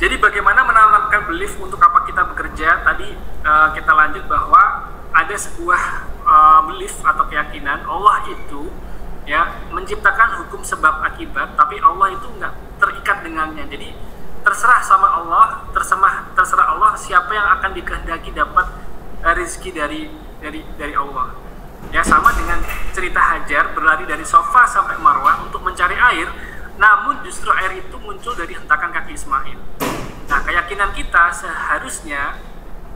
Jadi bagaimana menanamkan belief untuk apa kita bekerja? Tadi kita lanjut bahwa ada sebuah belief atau keyakinan Allah itu ya menciptakan hukum sebab akibat, tapi Allah itu nggak terikat dengannya. Jadi terserah sama Allah, terserah Allah siapa yang akan dikehendaki dapat rezeki dari Allah. Ya, sama dengan cerita Hajar berlari dari Sofa sampai Marwah untuk mencari air, namun justru air itu muncul dari hentakan kaki Ismail. Nah, keyakinan kita seharusnya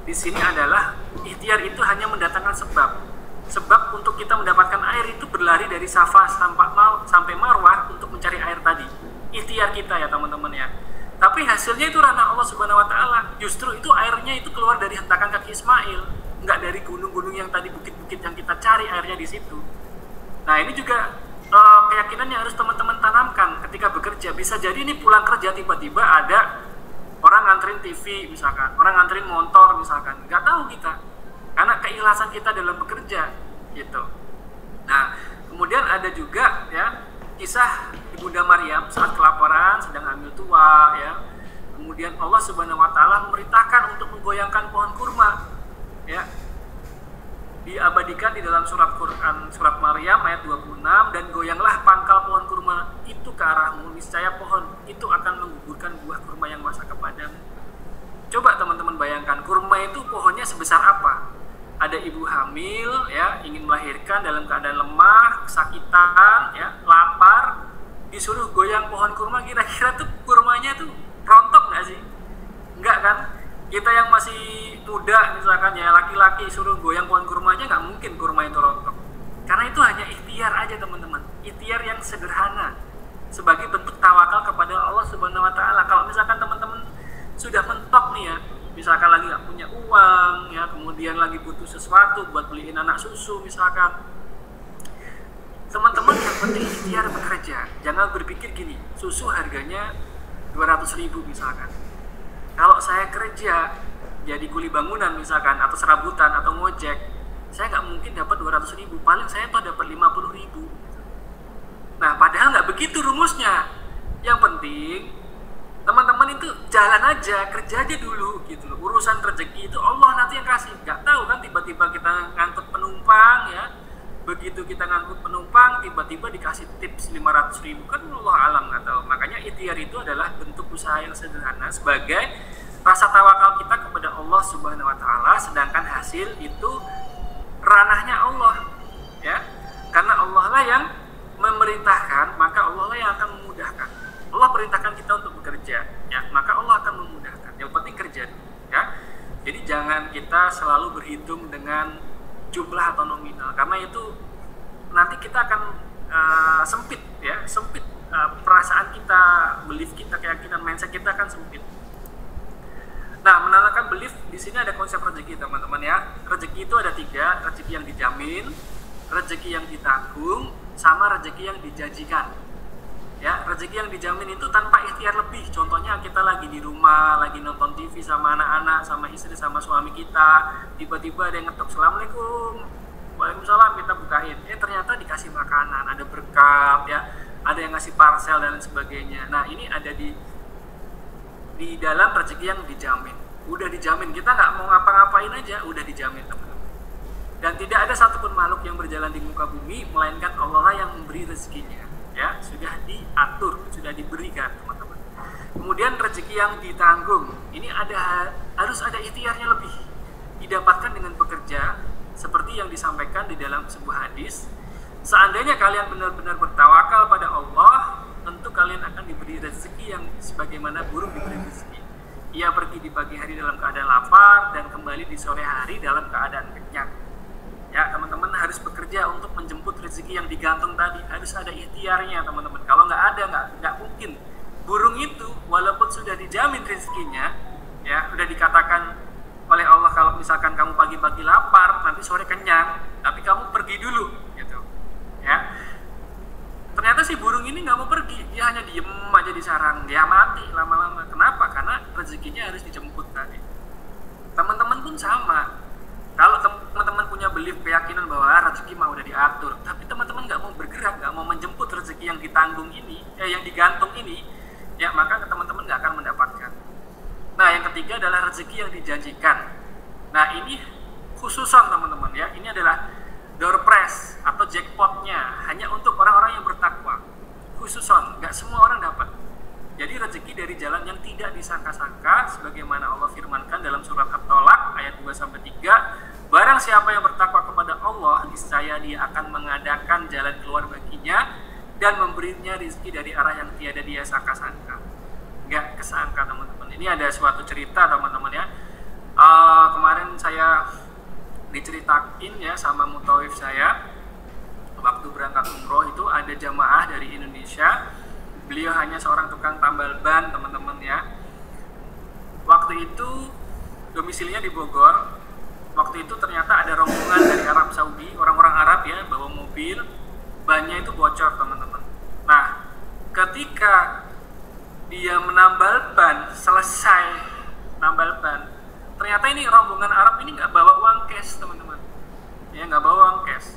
di sini adalah ikhtiar itu hanya mendatangkan sebab. Sebab untuk kita mendapatkan air itu berlari dari Safa sampai Marwah untuk mencari air tadi. Ikhtiar kita ya teman-teman ya. Tapi hasilnya itu ranah Allah Subhanahu wa taala. Justru itu airnya itu keluar dari hentakan kaki Ismail, enggak dari gunung-gunung yang tadi, bukit-bukit yang kita cari airnya di situ. Nah, ini juga keyakinan yang harus teman-teman tanamkan ketika bekerja. Bisa jadi ini pulang kerja tiba-tiba ada orang nganterin TV misalkan, orang nganterin motor misalkan, nggak tahu kita, karena keikhlasan kita dalam bekerja gitu. Nah, kemudian ada juga ya kisah Ibunda Maryam saat kelaparan sedang hamil tua ya. Kemudian Allah Subhanahu wa taala memerintahkan untuk menggoyangkan pohon kurma ya. Diabadikan di dalam surat Quran, surat Maryam ayat 26, dan goyanglah pangkal pohon kurma itu ke arahmu, niscaya pohon itu akan menggugurkan buah kurma yang masa kepadamu. Coba teman-teman bayangkan, kurma itu pohonnya sebesar apa? Ada ibu hamil ya, ingin melahirkan dalam keadaan lemah, kesakitan ya, lapar, disuruh goyang pohon kurma, kira-kira tuh kurmanya tuh rontok nggak sih? Enggak kan? Kita yang masih muda misalkan ya, laki-laki suruh goyang pohon kurmanya, nggak mungkin kurma itu rontok. Karena itu hanya ikhtiar aja teman-teman, ikhtiar yang sederhana sebagai bentuk tawakal kepada Allah Subhanahu wa taala. Kalau misalkan teman-teman sudah mentok nih ya, misalkan lagi nggak punya uang ya, kemudian lagi butuh sesuatu buat beliin anak susu misalkan, teman-teman yang penting ikhtiar bekerja. Jangan berpikir gini, susu harganya 200.000 misalkan, kalau saya kerja jadi kuli bangunan misalkan, atau serabutan, atau ngojek, saya nggak mungkin dapat 200.000, paling saya tuh dapat 50.000. Nah, padahal nggak begitu rumusnya. Yang penting teman-teman itu jalan aja, kerja aja dulu gitu loh. Urusan rezeki itu Allah nanti yang kasih. Nggak tahu kan, tiba-tiba kita ngangkut penumpang ya, begitu kita ngangkut penumpang tiba-tiba dikasih tips 500.000, kan Allah alam nggak tahu. Makanya ikhtiar itu adalah bentuk usaha yang sederhana sebagai rasa tawakal kita kepada Allah Subhanahu wa taala, sedangkan hasil itu ranahnya Allah ya, karena Allah lah yang memerintahkan, maka Allah lah yang akan memudahkan. Allah perintahkan kita untuk bekerja ya, maka Allah akan memudahkan. Yang penting kerja ya. Jadi jangan kita selalu berhitung dengan jumlah atau nominal, karena itu nanti kita akan sempit ya, sempit perasaan kita, belief kita, keyakinan, mindset kita akan sempit. Nah, menanamkan belief di sini ada konsep rezeki teman-teman ya. Rezeki itu ada 3, rezeki yang dijamin, rezeki yang ditanggung, sama rezeki yang dijanjikan. Ya, rezeki yang dijamin itu tanpa ikhtiar lebih. Contohnya kita lagi di rumah, lagi nonton TV sama anak-anak, sama istri, sama suami kita, tiba-tiba ada yang ngetok, "Assalamualaikum." "Waalaikumsalam," kita bukain. Ternyata dikasih makanan, ada berkat ya, ada yang ngasih parcel dan lain sebagainya. Nah, ini ada di dalam rezeki yang dijamin. Udah dijamin, kita nggak mau ngapa-ngapain aja, udah dijamin teman-teman. Dan tidak ada satupun makhluk yang berjalan di muka bumi melainkan Allah lah yang memberi rezekinya. Ya, sudah diatur, sudah diberikan teman-teman. Kemudian rezeki yang ditanggung, ini harus ada ikhtiarnya lebih, didapatkan dengan bekerja, seperti yang disampaikan di dalam sebuah hadis. Seandainya kalian benar-benar bertawakal pada Allah, tentu kalian akan diberi rezeki yang sebagaimana burung diberi rezeki. Ia pergi di pagi hari dalam keadaan lapar dan kembali di sore hari dalam keadaan kenyang. Ya, teman-teman harus bekerja untuk menjemput rezeki yang digantung tadi. Harus ada ikhtiarnya teman-teman. Kalau nggak ada, nggak mungkin. Burung itu walaupun sudah dijamin rezekinya, ya sudah dikatakan oleh Allah kalau misalkan kamu pagi-pagi lapar, nanti sore kenyang, tapi kamu pergi dulu, gitu. Ya. Ternyata si burung ini nggak mau pergi, dia hanya diem aja di sarang, dia mati lama-lama. Kenapa? Karena rezekinya harus dijemput tadi. Teman-teman pun sama. Kalau teman-teman punya belief, keyakinan bahwa rezeki mah udah diatur, tapi teman-teman nggak mau bergerak, nggak mau menjemput rezeki yang ditanggung ini, yang digantung ini, ya maka teman-teman nggak akan mendapatkan. Nah, yang ketiga adalah rezeki yang dijanjikan. Nah, ini khususan teman-teman ya, ini adalah door prize atau jackpotnya hanya untuk orang-orang yang bertakwa. Khususan, nggak semua orang dapat. Jadi rezeki dari jalan yang tidak disangka-sangka, sebagaimana Allah firmankan dalam surat At-Tolak ayat 2-3, barang siapa yang bertakwa kepada Allah, niscaya dia akan mengadakan jalan keluar baginya dan memberinya rezeki dari arah yang tiada dia sangka-sangka. Nggak kesangka teman-teman. Ini ada suatu cerita teman-teman ya. Kemarin saya diceritain ya sama mutawif saya, waktu berangkat umroh itu ada jamaah dari Indonesia. Beliau hanya seorang tukang tambal ban teman-teman ya. Waktu itu domisilinya di Bogor. Waktu itu ternyata ada rombongan dari Arab Saudi, orang-orang Arab ya, bawa mobil, bannya itu bocor teman-teman. Nah, ketika dia menambal ban, selesai nambal ban, ternyata ini rombongan Arab ini nggak bawa uang cash teman-teman. Ya, nggak bawa uang cash.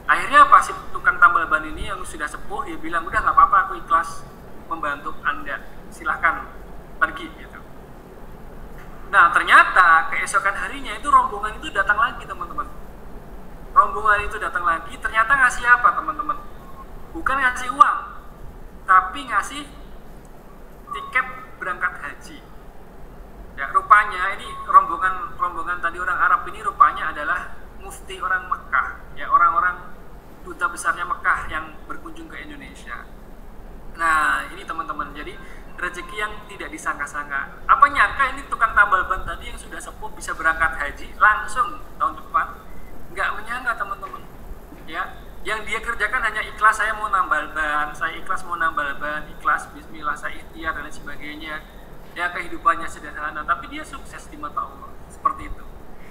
Akhirnya apa, si tukang tambal ban ini yang sudah sepuh, dia bilang, udah nggak apa-apa, aku ikhlas membantu Anda, silahkan pergi gitu. Nah, ternyata keesokan harinya itu rombongan itu datang lagi teman-teman. Rombongan itu datang lagi, ternyata ngasih apa teman-teman? Bukan ngasih uang, tapi ngasih tiket berangkat haji. Ya, rupanya ini rombongan tadi orang Arab ini rupanya adalah mufti orang Mekah, ya, orang-orang duta besarnya Mekah yang berkunjung ke Indonesia. Nah, ini teman-teman, jadi rezeki yang tidak disangka-sangka. Apa nyangka ini tukang tambal ban tadi yang sudah sepuh bisa berangkat haji langsung tahun depan? Nggak menyangka teman-teman. Ya, yang dia kerjakan hanya ikhlas, saya mau nambal ban, saya ikhlas mau nambal ban, ikhlas, bismillah, saya ikhtiar dan lain sebagainya. Ya, kehidupannya sederhana, tapi dia sukses di mata Allah. Seperti itu.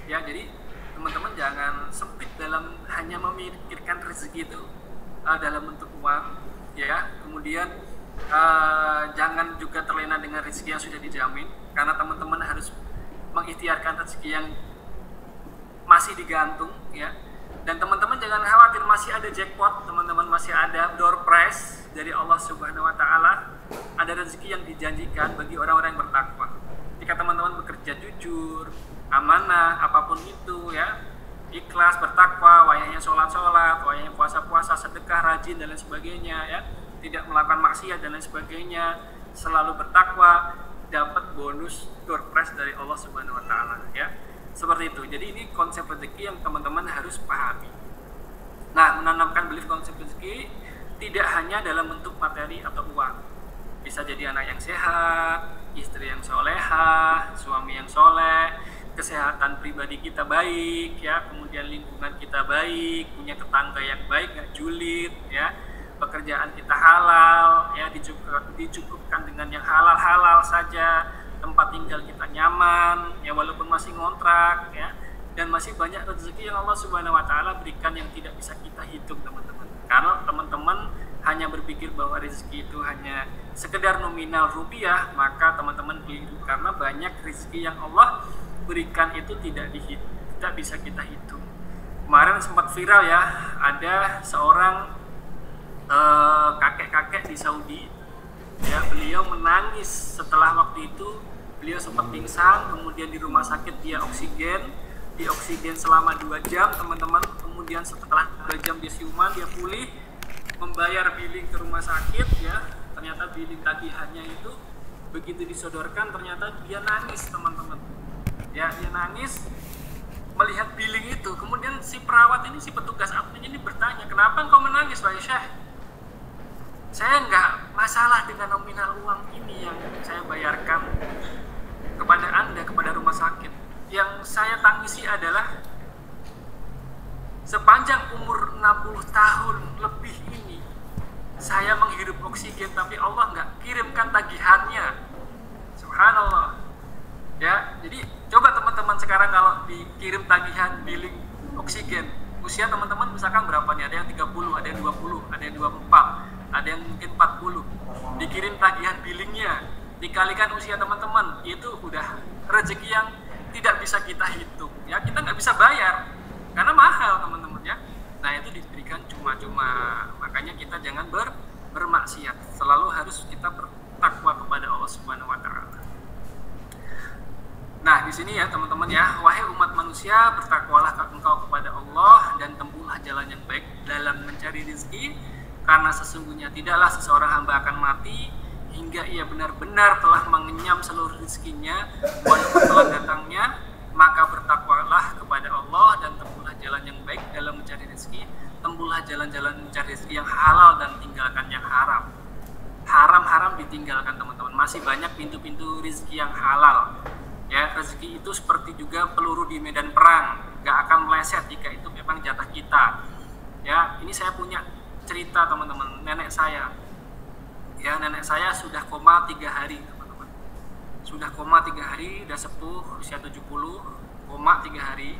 Ya, jadi teman-teman jangan sempit dalam hanya memikirkan rezeki itu dalam bentuk uang, ya. Kemudian jangan juga terlena dengan rezeki yang sudah dijamin, karena teman-teman harus mengikhtiarkan rezeki yang masih digantung, ya. Dan teman-teman jangan khawatir, masih ada jackpot, teman-teman, masih ada door prize dari Allah Subhanahu wa Ta'ala. Ada rezeki yang dijanjikan bagi orang-orang yang bertakwa. Jika teman-teman bekerja jujur, amanah, apapun itu ya, ikhlas, bertakwa, wayahnya sholat-sholat, wayahnya puasa-puasa, sedekah, rajin dan lain sebagainya ya, tidak melakukan maksiat dan lain sebagainya, selalu bertakwa, dapat bonus door prize dari Allah Subhanahu wa Ta'ala ya. Seperti itu. Jadi ini konsep rezeki yang teman-teman harus pahami. Nah, menanamkan belief konsep rezeki tidak hanya dalam bentuk materi atau uang. Bisa jadi anak yang sehat, istri yang solehah, suami yang soleh, kesehatan pribadi kita baik ya, kemudian lingkungan kita baik, punya tetangga yang baik, gak julid ya, pekerjaan kita halal ya, dicukupkan dengan yang halal-halal saja, tempat tinggal kita nyaman ya, walaupun masih ngontrak ya, dan masih banyak rezeki yang Allah Subhanahu wa Ta'ala berikan yang tidak bisa kita hitung teman-teman. Kalau teman-teman hanya berpikir bahwa rezeki itu hanya sekedar nominal rupiah, maka teman-teman keliru, karena banyak rezeki yang Allah berikan itu tidak bisa kita hitung. Kemarin sempat viral ya, ada seorang kakek-kakek di Saudi ya, beliau menangis setelah waktu itu beliau sempat pingsan, kemudian di rumah sakit dia oksigen selama 2 jam teman-teman, kemudian setelah 2 jam dia siuman, dia pulih, membayar billing ke rumah sakit ya, ternyata billing tagihannya itu begitu disodorkan ternyata dia nangis teman-teman ya, dia nangis melihat billing itu. Kemudian si perawat ini, si petugas admin ini bertanya, kenapa engkau menangis Pak Syekh? Saya nggak masalah dengan nominal uang ini yang saya bayarkan kepada Anda, kepada rumah sakit. Yang saya tangisi adalah sepanjang umur 60 tahun lebih ini saya menghirup oksigen, tapi Allah nggak kirimkan tagihannya. Subhanallah ya. Jadi coba teman-teman sekarang kalau dikirim tagihan billing oksigen, usia teman-teman misalkan berapa nih, ada yang 30, ada yang 20, ada yang 24, ada yang mungkin 40, dikirim tagihan billingnya, dikalikan usia teman-teman, itu udah rezeki yang tidak bisa kita hitung ya, kita nggak bisa bayar karena mahal teman-teman ya. Nah, itu diberikan cuma-cuma. Makanya kita jangan bermaksiat, selalu harus kita bertakwa kepada Allah Subhanahu wa Ta'ala. sini ya teman-teman ya. Wahai umat manusia, bertakwalah engkau kepada Allah dan tempuhlah jalan yang baik dalam mencari rezeki, karena sesungguhnya tidaklah seseorang hamba akan mati hingga ia benar-benar telah mengenyam seluruh rezekinya walaupun telah datangnya. Maka bertakwalah kepada Allah dan tempuhlah jalan yang baik dalam mencari rezeki, tempuhlah jalan-jalan mencari rezeki yang halal dan tinggalkan yang haram. Haram-haram ditinggalkan teman-teman. Masih banyak pintu-pintu rezeki yang halal. Ya, rezeki itu seperti juga peluru di medan perang, gak akan meleset jika itu memang jatah kita. Ya, ini saya punya cerita teman-teman, nenek saya. Ya, nenek saya sudah koma 3 hari teman-teman. Sudah koma 3 hari, udah sepuh, usia 70, koma 3 hari.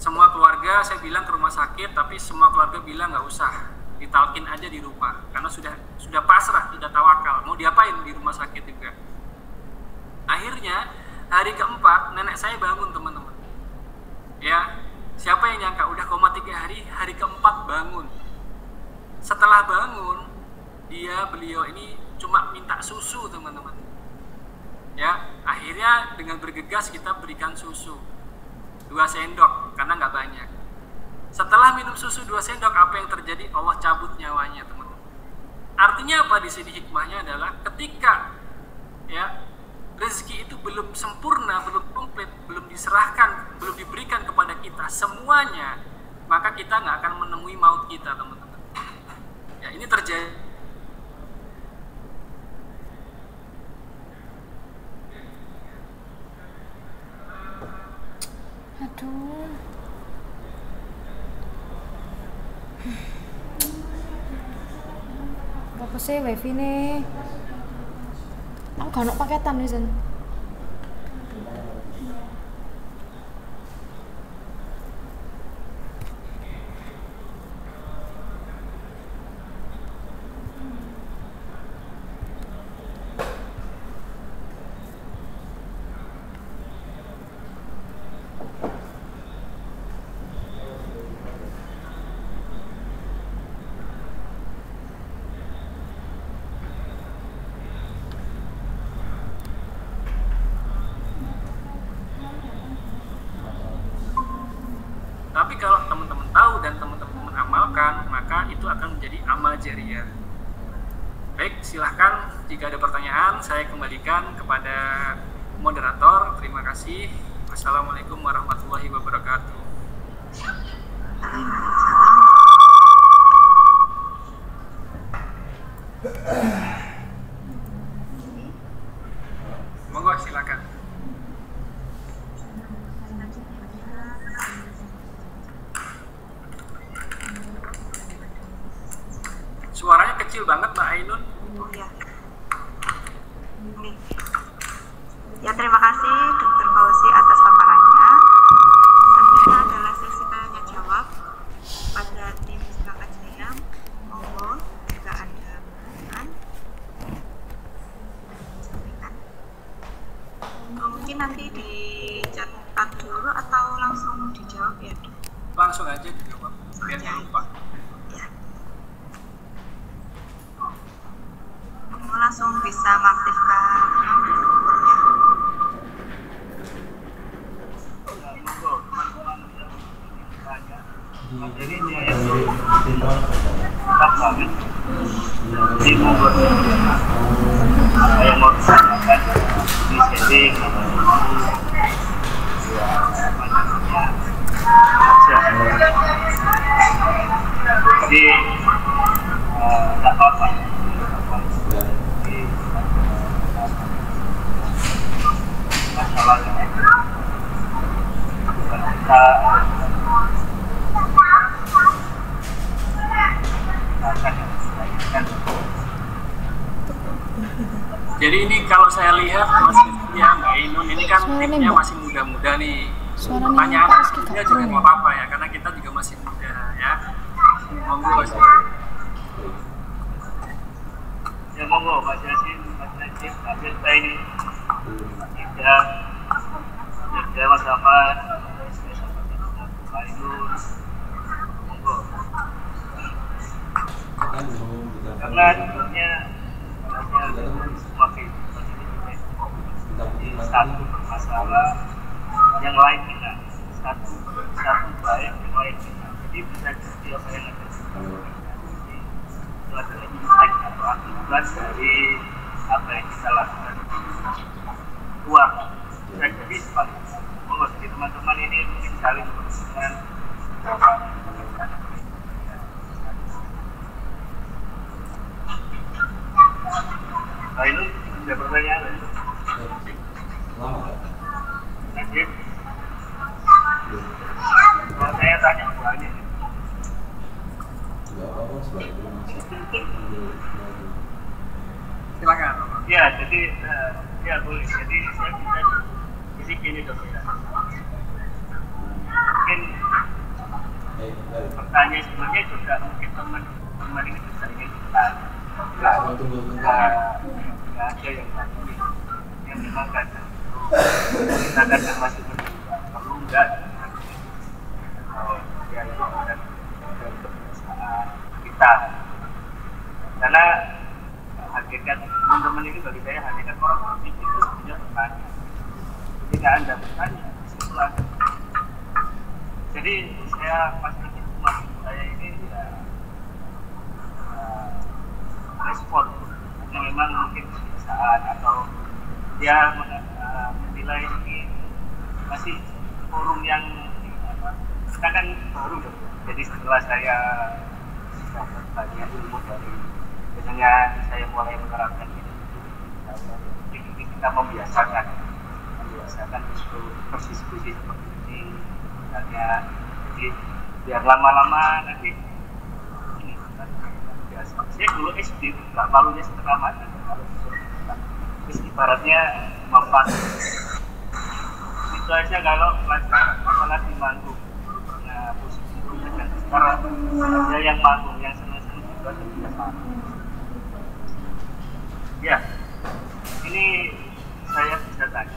Semua keluarga saya bilang ke rumah sakit, tapi semua keluarga bilang gak usah, ditalkin aja di rumah, karena sudah pasrah, sudah tawakal. Mau diapain di rumah sakit juga. Akhirnya hari keempat nenek saya bangun teman-teman. Ya, siapa yang nyangka udah koma 3 hari, hari keempat bangun. Setelah bangun, beliau ini cuma minta susu teman-teman. Ya, akhirnya dengan bergegas kita berikan susu 2 sendok karena nggak banyak. Setelah minum susu 2 sendok, apa yang terjadi? Allah cabut nyawanya teman-teman. Artinya apa di sini hikmahnya adalah ketika ya rezeki itu belum sempurna, belum komplit, belum diserahkan, belum diberikan kepada kita semuanya, maka kita nggak akan menemui maut kita teman-teman. Ya, ini terjadi. Aduh. Apa sih wifi nih? Aku gak ada paketan nih, Zen. Tapi kalau teman-teman tahu dan teman-teman amalkan, maka itu akan menjadi amal jariah. Baik, silahkan jika ada pertanyaan saya kembalikan kepada moderator. Terima kasih. Wassalamualaikum warahmatullahi wabarakatuh. Monggo silakan. Suaranya kecil banget Mbak Ainun. Oh ya. Ya, terima kasih Dr. Fauzi atas paparannya. Selanjutnya adalah sesi tanya jawab pada tim Semangat Jaya. Monggo jika ada pertanyaan. Mungkin nanti dicatat dulu atau langsung dijawab ya, Dok? Langsung aja dijawab, biar nggak lupa. Langsung bisa mengaktifkan nomornya. Jadi ini itu tetap banget di Bogor. Apa yang mau ditanyakan di setting jadi tidak apa-apa. Masalahnya bukan kita Jadi ini kalau saya lihat ya Mbak Ainun ini kan timnya masih muda-muda nih. Pertanyaan dia juga nggak apa-apa ya, karena kita juga masih muda ya. Monggo Mas. Ya monggo Mas Yasin, Mas Najib, Mas Yenta ini tidak ada Mas Ahmad, Mbak Ainun, monggo. Karena sebenarnya wakil di satu masalah yang lain kena, satu baik yang lain kena, jadi bisa jadi apa yang ada jadi itu adalah impact atau akibat dari apa yang kita lakukan luar bisa jadi sebaliknya. Jadi teman-teman ini mungkin saling berhubungan. Nah ini ada pertanyaan lagi. Najib, kalau saya tanya banyak. Silakan. Ya, jadi ya boleh. Jadi saya bisa jadi gini dok ya. Mungkin pertanyaan sebenarnya juga mungkin teman-teman ini bisa ingin kita nggak ada yang pasti yang memang kadang kita kadang masih perlu enggak ya itu dan kebiasaan kita karena hakikat teman-teman ini bagi saya hakikat orang positif itu sebenarnya bertanya ketika anda bertanya itu ada jadi saya pasti maksud saya ini ya respon yang memang mungkin kebiasaan atau dia menilai ini masih forum yang kita kan baru dong. Jadi setelah saya dapat banyak ilmu dari biasanya saya mulai menerapkan ini kita membiasakan untuk berdiskusi seperti ini misalnya jadi biar lama-lama nanti ini biasa saya dulu SD nggak malunya setengah mati kalau terus ibaratnya mempan itu aja kalau pelajaran apalagi manggung nah posisi itu dan sekarang ada yang manggung yang senang-senang juga tidak sama ya ini saya bisa tanya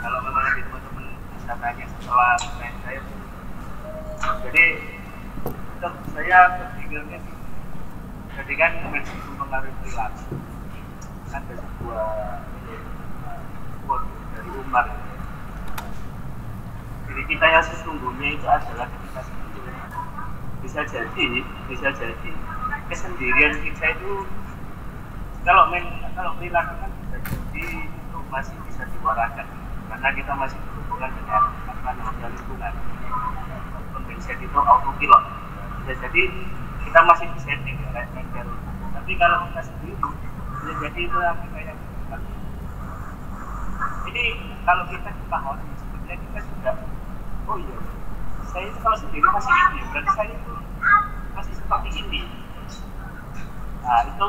kalau memang nanti teman-teman bisa tanya setelah main saya jadi saya berpikirnya jadi kan itu mengaruhi perilaku ada sebuah quote dari Umar jadi kita yang sesungguhnya itu adalah kita sendiri bisa jadi kesendirian kita itu kalau perilaku kan bisa jadi itu masih bisa diwarakan karena kita masih berhubungan dengan lingkungan kondisi itu autopilot bisa jadi kita masih disetting ya tapi kalau kita sendiri bisa jadi itu kayak ini kalau kita pahami sebenarnya kita sudah oh iya saya itu kalau sendiri masih ini berarti saya itu masih seperti ini nah itu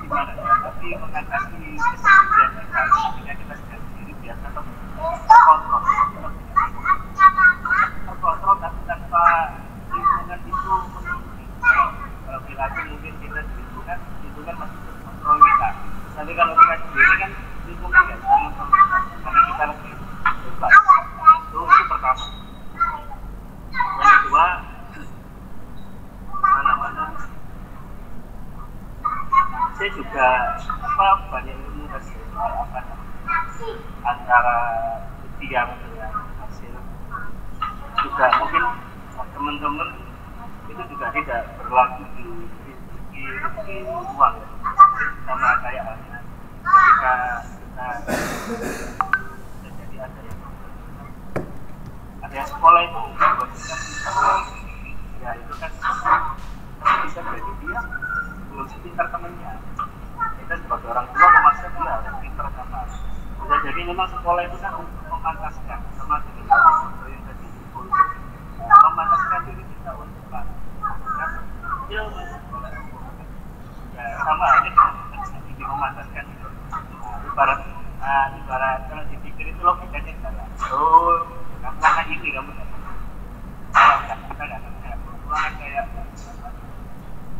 gimana ya tapi mengatasi kesendirian kita ketika kita sedang sendiri biar tetap terkontrol tapi tanpa lingkungan itu menutupi kalau perilaku mungkin kita di lingkungan masih terkontrol kita tapi kalau kita sendiri kan lingkungan nggak bisa mengontrol kita karena kita lebih bebas itu pertama yang kedua mana saya juga banyak ilmu hasil soal antara ikhtiar dengan hasil juga mungkin teman-teman itu juga tidak berlaku di uang sama kayak halnya ketika kita jadi ada yang sekolah itu ya itu kan bisa jadi dia belum sepintar temannya kita sebagai orang tua memaksa dia harus pintar sama bisa jadi memang sekolah itu kan untuk memantaskan sama dengan yang tadi memantaskan diri kita untuk kan ilmu sekolah ya sama aja kan jadi memantaskan itu ibarat kalau dipikir itu logikanya salah karena ini kamu salah kan kita nggak kayak kayak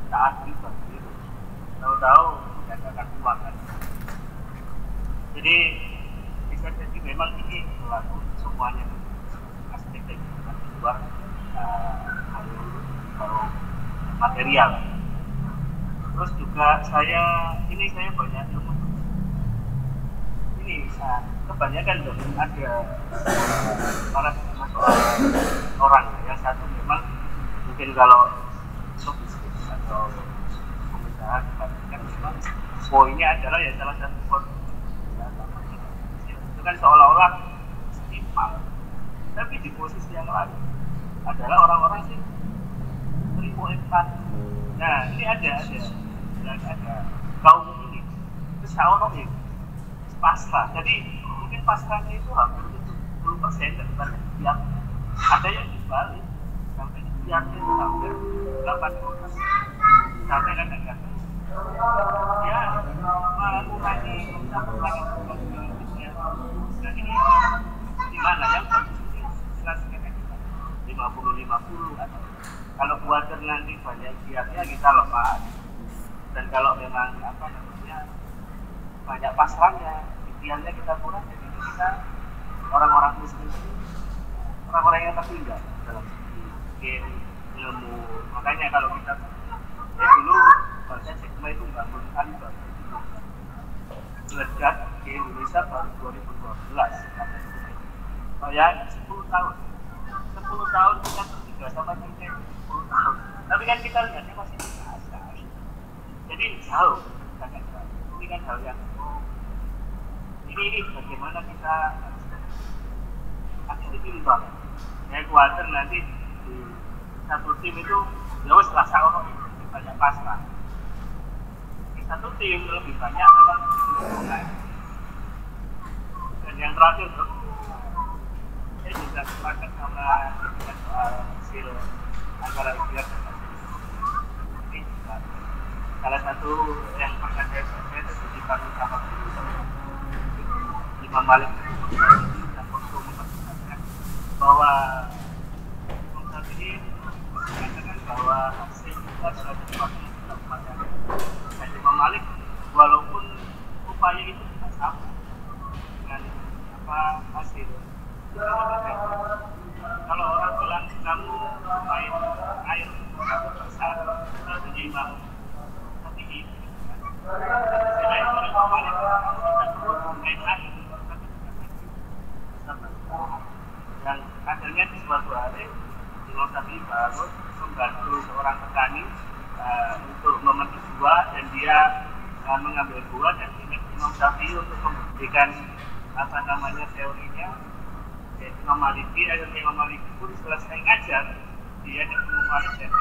saat itu tahu-tahu mengatakan uang kan jadi bisa jadi memang ini berlaku semuanya aspek kehidupan di luar material terus juga saya banyak ilmu ini kebanyakan ada para orang yang satu memang mungkin kalau bisnis atau pengusaha kebanyakan memang poinnya adalah ya salah satu poin itu kan seolah-olah setimpal, tapi di posisi yang lain adalah orang-orang sih beribu empat. Nah ini ada kaum ini terus orang ini pasrah, jadi mungkin pasrahnya itu hampir 70% daripada ikhtiarnya. Ada yang dibalik sampai ikhtiarnya itu hampir 80%, sampai kadang-kadang ya mengurangi dan ini gimana yang bagus ini jelaskan aja 50-50 atau kalau kuatir nanti banyak ikhtiarnya kita lepas, dan kalau memang banyak pasrahnya ikhtiarnya kita kurang, jadi kita orang-orang muslim orang-orang yang tertinggal dalam segi ilmu. Makanya kalau kita dulu bahasa Sigma itu bangun Alibaba meledak di Indonesia baru 2012 ya 10 tahun kita bertiga sama kita 10 tahun, tapi kan kita lihatnya masih biasa, jadi jauh ini kan hal yang ini bagaimana kita akan ditimbang. Saya khawatir nanti di satu tim itu jauh selasa orang banyak pasrah, di satu tim lebih banyak memang hubungan. Dan yang terakhir tuh saya juga sepakat sama dengan soal hasil antara ikhtiar dan hasil. Ini juga salah satu yang pernah saya terjadi pada utama Imam Malik dan waktu memperkenalkan bahwa Imam ini mengatakan bahwa hasil kita adalah sesuatu yang tidak pada Imam Malik, walaupun upaya itu tidak sama dengan hasil. Kalau orang bilang kamu main air kamu besar jadi imam, tapi ini selain orang Imam Malik main air yang akhirnya di suatu hari Imam Syafi'i baru membantu seorang petani untuk memetik buah, dan dia mengambil buah, dan Imam Syafi'i untuk membuktikan teorinya Imam Maliki. Akhirnya Imam Maliki pun selesai ngajar, dia dan Imam Malik dan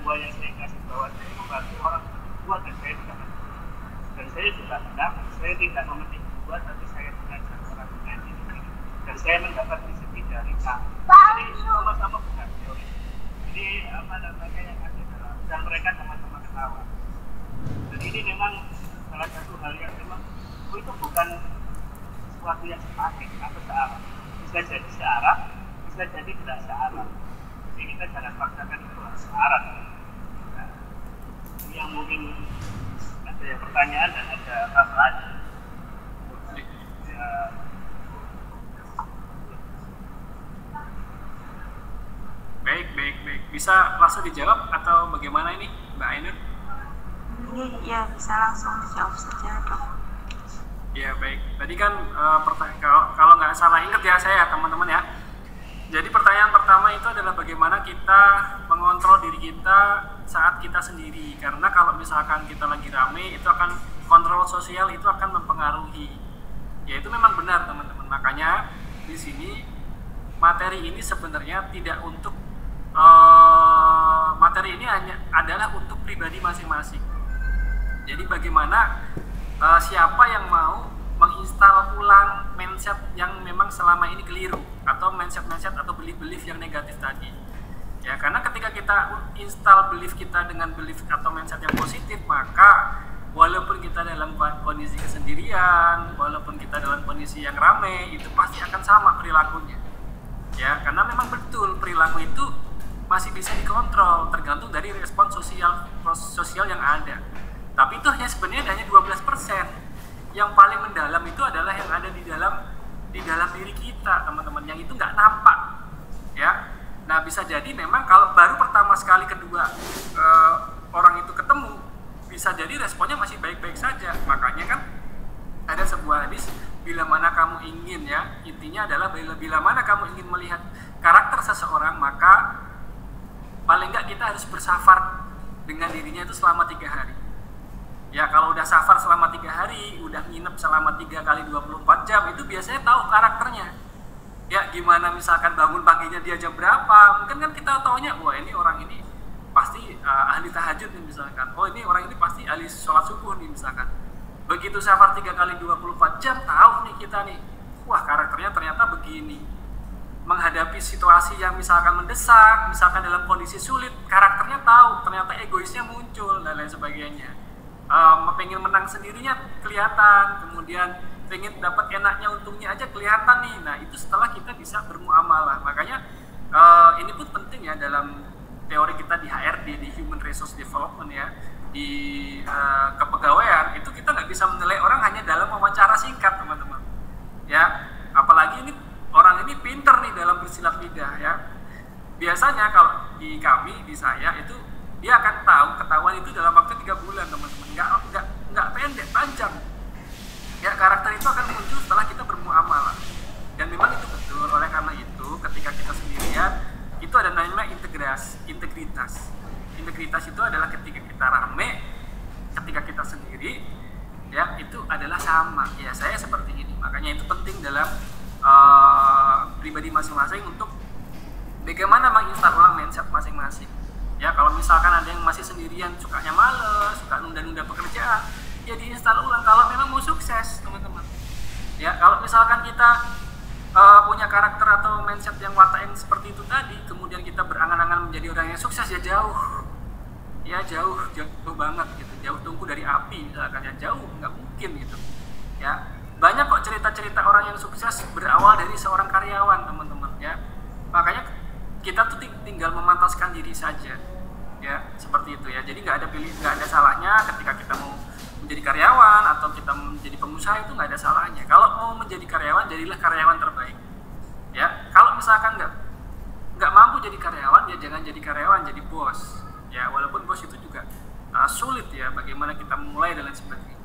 buah yang saya kasih bahwa saya membantu orang buah, dan saya tidak dan saya juga mendapat, saya tidak memetik buah tapi saya mengajar orang mengaji, dan saya mendapat rezeki dari kamu. Jadi sama-sama bukan teori. Jadi yang ada dalam, dan mereka sama-sama ketawa. Dan ini memang salah satu hal yang memang itu bukan sesuatu yang statik atau searah. Bisa jadi searah, bisa jadi tidak searah. Jadi kita jangan paksakan itu searah. Nah, ini yang mungkin ada pertanyaan dan ada apa-apa. Baik. Bisa langsung dijawab atau bagaimana ini, Mbak Ainur? Ya, bisa langsung dijawab saja, Dok. Ya, baik. Tadi kan kalau nggak salah ingat ya saya, teman-teman ya. Jadi pertanyaan pertama itu adalah bagaimana kita mengontrol diri kita saat kita sendiri. Karena kalau misalkan kita lagi rame, itu akan kontrol sosial itu akan mempengaruhi. Ya, itu memang benar, teman-teman. Makanya di sini materi ini sebenarnya tidak untuk materi ini hanya adalah untuk pribadi masing-masing. Jadi bagaimana siapa yang mau menginstal ulang mindset yang memang selama ini keliru, atau mindset atau belief yang negatif tadi. Ya, karena ketika kita install belief kita dengan belief atau mindset yang positif, maka walaupun kita dalam kondisi kesendirian, walaupun kita dalam kondisi yang ramai, itu pasti akan sama perilakunya. Ya, karena memang betul perilaku itu masih bisa dikontrol tergantung dari respon sosial yang ada. Tapi itu sebenarnya hanya 12%. Yang paling mendalam itu adalah yang ada di dalam diri kita, teman-teman, yang itu nggak nampak. Ya. Nah, bisa jadi memang kalau baru pertama sekali, kedua orang itu ketemu, bisa jadi responnya masih baik-baik saja. Makanya kan Ada sebuah hadis, bila mana kamu ingin, ya, intinya adalah bila mana kamu ingin melihat karakter seseorang, maka paling enggak kita harus bersafar dengan dirinya itu selama 3 hari. Ya, kalau udah safar selama 3 hari, udah nginep selama 3 kali 24 jam, itu biasanya tahu karakternya. Ya, gimana misalkan bangun paginya dia jam berapa, mungkin kan kita taunya, wah ini orang ini pasti ahli tahajud nih misalkan, oh ini orang ini pasti ahli sholat subuh nih misalkan. Begitu safar 3 kali 24 jam, tahu nih kita nih, wah karakternya ternyata begini. Menghadapi situasi yang misalkan mendesak, misalkan dalam kondisi sulit, karakternya tahu, ternyata egoisnya muncul dan lain sebagainya. Pengen menang sendirinya kelihatan, kemudian pengen dapat enaknya, untungnya aja kelihatan nih. Nah itu setelah kita bisa bermuamalah. Makanya ini pun penting ya dalam teori kita di HRD, di Human Resource Development ya, di kepegawaian, itu kita nggak bisa menilai orang hanya dalam wawancara singkat teman-teman. Ya, apalagi ini orang ini pinter nih dalam bersilat lidah ya. Biasanya kalau di kami, di saya itu dia akan ketahuan itu dalam waktu 3 bulan teman-teman, nggak pendek, panjang. Ya, karakter itu akan muncul setelah kita bermuamalah. Dan memang itu betul. Oleh karena itu, ketika kita sendirian, itu ada namanya integritas. Integritas itu adalah ketika kita rame, ketika kita sendiri, ya itu adalah sama. Ya, saya seperti ini. Makanya itu penting dalam pribadi masing-masing untuk bagaimana menginstal ulang mindset masing-masing. Ya, kalau misalkan ada yang masih sendirian, sukanya males, suka nunda-nunda pekerjaan, ya diinstal ulang kalau memang mau sukses, teman-teman. Ya, kalau misalkan kita punya karakter atau mindset yang watak yang seperti itu tadi, kemudian kita berangan-angan menjadi orang yang sukses, ya jauh banget gitu, jauh tungku dari api misalkan, ya jauh, nggak mungkin gitu. Ya, banyak kok cerita-cerita orang yang sukses berawal dari seorang karyawan, teman-teman ya. Makanya kita tuh tinggal memantaskan diri saja, ya seperti itu ya. Jadi nggak ada salahnya ketika kita mau menjadi karyawan atau kita menjadi pengusaha, itu nggak ada salahnya. Kalau mau menjadi karyawan, jadilah karyawan terbaik. Ya, kalau misalkan nggak mampu jadi karyawan, ya jangan jadi karyawan, jadi bos. Ya, walaupun bos itu juga sulit ya, bagaimana kita mulai dan lain sebagainya.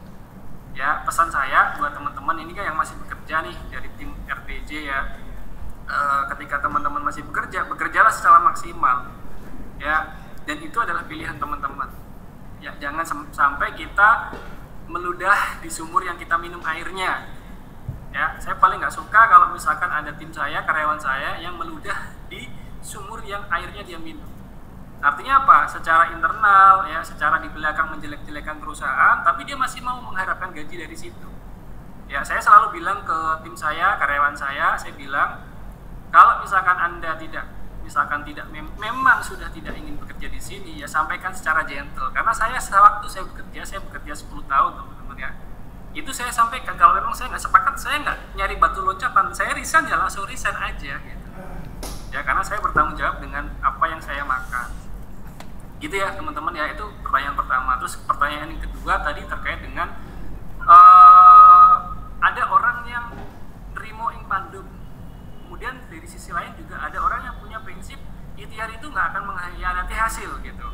Ya, pesan saya buat teman-teman ini kan yang masih bekerja nih dari tim RTJ ya, ketika teman-teman masih bekerjalah secara maksimal. Ya, dan itu adalah pilihan teman-teman. Ya, jangan sampai kita meludah di sumur yang kita minum airnya. Ya, saya paling nggak suka kalau misalkan ada tim saya, karyawan saya yang meludah di sumur yang airnya dia minum. Artinya apa? Secara internal ya, secara di belakang menjelek-jelekan perusahaan, tapi dia masih mau mengharapkan gaji dari situ. Ya, saya selalu bilang ke tim saya, karyawan saya bilang, kalau misalkan Anda memang sudah tidak ingin bekerja di sini, ya sampaikan secara gentle. Karena sewaktu saya bekerja 10 tahun teman-teman ya. Itu saya sampaikan, kalau memang saya nggak sepakat, saya nggak nyari batu loncatan, saya resign ya langsung resign aja gitu. Ya, karena saya bertanggung jawab dengan apa yang saya makan. Gitu ya teman-teman ya, itu pertanyaan pertama. Terus pertanyaan yang kedua tadi terkait dengan ada orang yang nerimo ing pandum. Kemudian dari sisi lain juga ada orang yang punya prinsip ikhtiar itu nggak akan mengkhianati hasil gitu.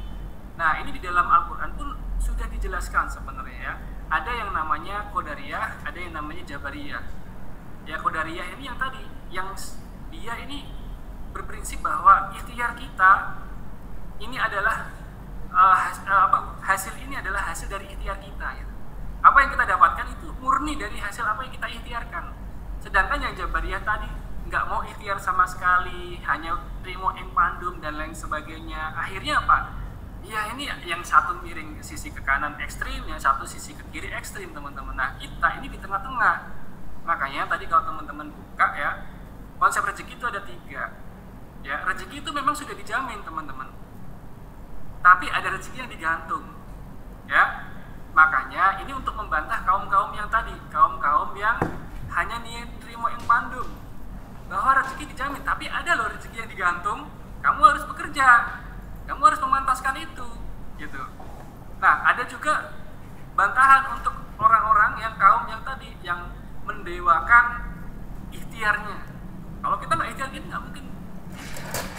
Nah, ini di dalam Al-Quran pun sudah dijelaskan sebenarnya ya. Ada yang namanya Qadariyah, ada yang namanya Jabariyah. Ya, Qadariyah ini yang tadi, yang dia ini berprinsip bahwa ikhtiar kita ini adalah hasil ini adalah hasil dari ikhtiar kita ya. Apa yang kita dapatkan itu murni dari hasil apa yang kita ikhtiarkan. Sedangkan yang Jabariyah tadi nggak mau ikhtiar sama sekali, hanya terima ing pandum dan lain sebagainya. Akhirnya apa? Ya ini yang satu miring sisi ke kanan ekstrim, yang satu sisi ke kiri ekstrim teman-teman. Nah, kita ini di tengah-tengah. Makanya tadi kalau teman-teman buka ya, konsep rezeki itu ada 3. Ya, rezeki itu memang sudah dijamin teman-teman. Tapi ada rezeki yang digantung. Ya. Makanya ini untuk membantah kaum-kaum yang tadi, kaum-kaum yang hanya terima yang pandum. Bahwa rezeki dijamin, tapi ada loh rezeki yang digantung. Kamu harus bekerja. Kamu harus memantaskan itu, gitu. Nah, ada juga bantahan untuk orang-orang yang kaum yang tadi yang mendewakan ikhtiarnya. Kalau kita nggak ikhtiar gitu nggak mungkin.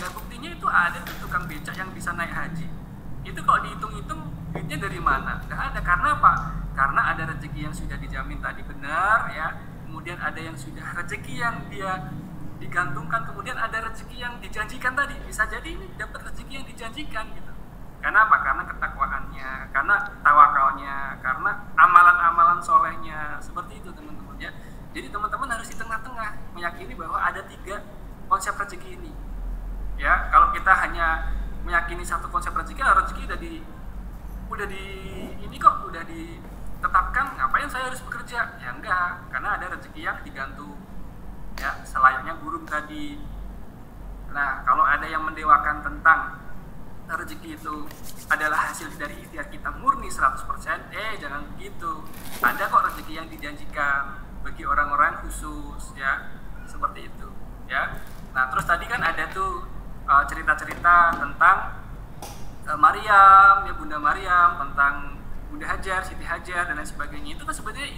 Ya buktinya itu ada tuh tukang becak yang bisa naik haji. Itu kalau dihitung-hitung duitnya dari mana? Nggak ada. Karena apa? karena ada rezeki yang sudah dijamin tadi benar ya, kemudian ada yang sudah rezeki yang dia digantungkan, kemudian ada rezeki yang dijanjikan tadi. Bisa jadi ini dapat rezeki yang dijanjikan gitu. Karena apa? Karena ketakwaannya, karena tawakalnya, karena amalan-amalan solehnya, seperti itu teman-teman ya. Jadi teman-teman harus di tengah-tengah meyakini bahwa ada 3 konsep rezeki ini. Ya, kalau kita hanya meyakini satu konsep rezeki udah ditetapkan, ngapain saya harus bekerja? Ya enggak, karena ada rezeki yang digantung. Ya, selayaknya burung tadi. Nah, kalau ada yang mendewakan tentang rezeki itu adalah hasil dari ikhtiar kita murni 100%, jangan begitu. Ada kok rezeki yang dijanjikan bagi orang-orang khusus ya, seperti itu ya. Nah, terus tadi kan ada tuh cerita-cerita tentang Maryam, ya Bunda Maryam, tentang Bunda Hajar, Siti Hajar dan lain sebagainya. Itu kan sebenarnya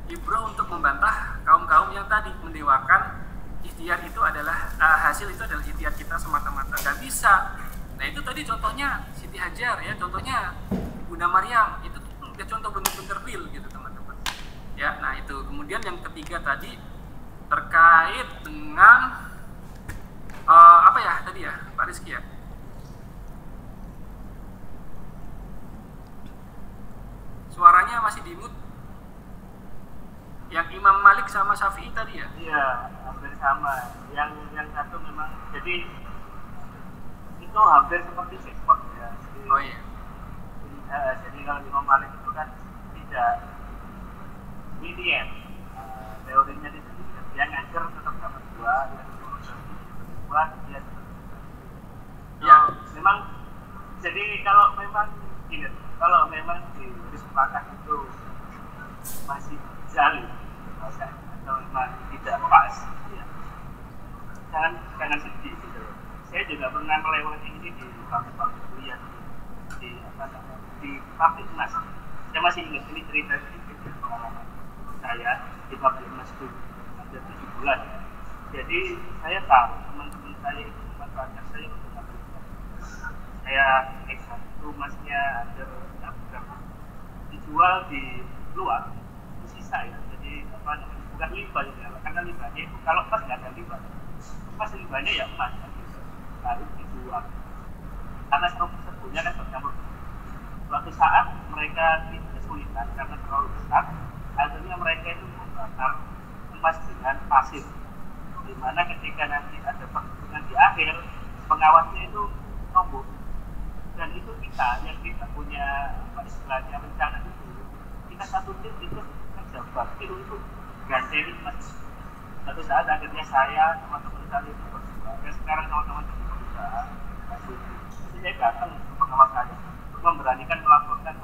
ibroh untuk membantah kaum-kaum yang tadi mendewakan ikhtiar itu adalah hasil itu adalah ikhtiar kita semata-mata. Gak bisa. Nah, itu tadi contohnya Siti Hajar ya, contohnya Bunda Maryam, itu udah contoh bener-bener real gitu teman-teman. Ya, nah itu. Kemudian yang ketiga tadi terkait dengan apa ya tadi ya Pak Rizky ya? Suaranya masih di mute. Yang Imam Malik sama Syafi'i tadi ya? Iya, hampir sama. Yang satu memang jadi itu hampir seperti sekpot ya. Jadi, Oh iya. Jadi kalau Imam Malik itu kan tidak linear. Teorinya di sini dia ngajar tetap dapat 2, yang buat dia Ya. memang jadi kalau memang ingat kalau memang di sepakat itu masih jalan atau memang tidak pas ya. jangan sedih gitu. Saya juga pernah melewati ini di kampus kuliah di pabrik emas. Saya masih ingat ini cerita sedikit ya, pengalaman saya di pabrik emas itu ada 7 bulan. Jadi saya tahu teman-teman saya itu manfaatkan saya untuk pabrik emas. Saya itu emasnya ada berapa dijual di luar itu sisa ya. Jadi apa namanya bukan limbah ya, karena limbahnya itu kalau emas nggak ada limbah, emas limbahnya ya emas kan gitu. Harus dijual karena serbunya kan bercampur. Suatu saat mereka kesulitan karena terlalu besar, akhirnya mereka itu membakar emas dengan pasir, di mana ketika nanti ada perhitungan di akhir pengawasnya itu nombor, dan itu kita yang tidak punya apa istilahnya rencana itu, kita satu tim itu terjebak itu ganteng emas. Suatu saat akhirnya saya teman-teman saya itu berjuang, dan sekarang teman-teman itu berusaha. Jadi saya datang ke pengawas saya memberanikan melaporkan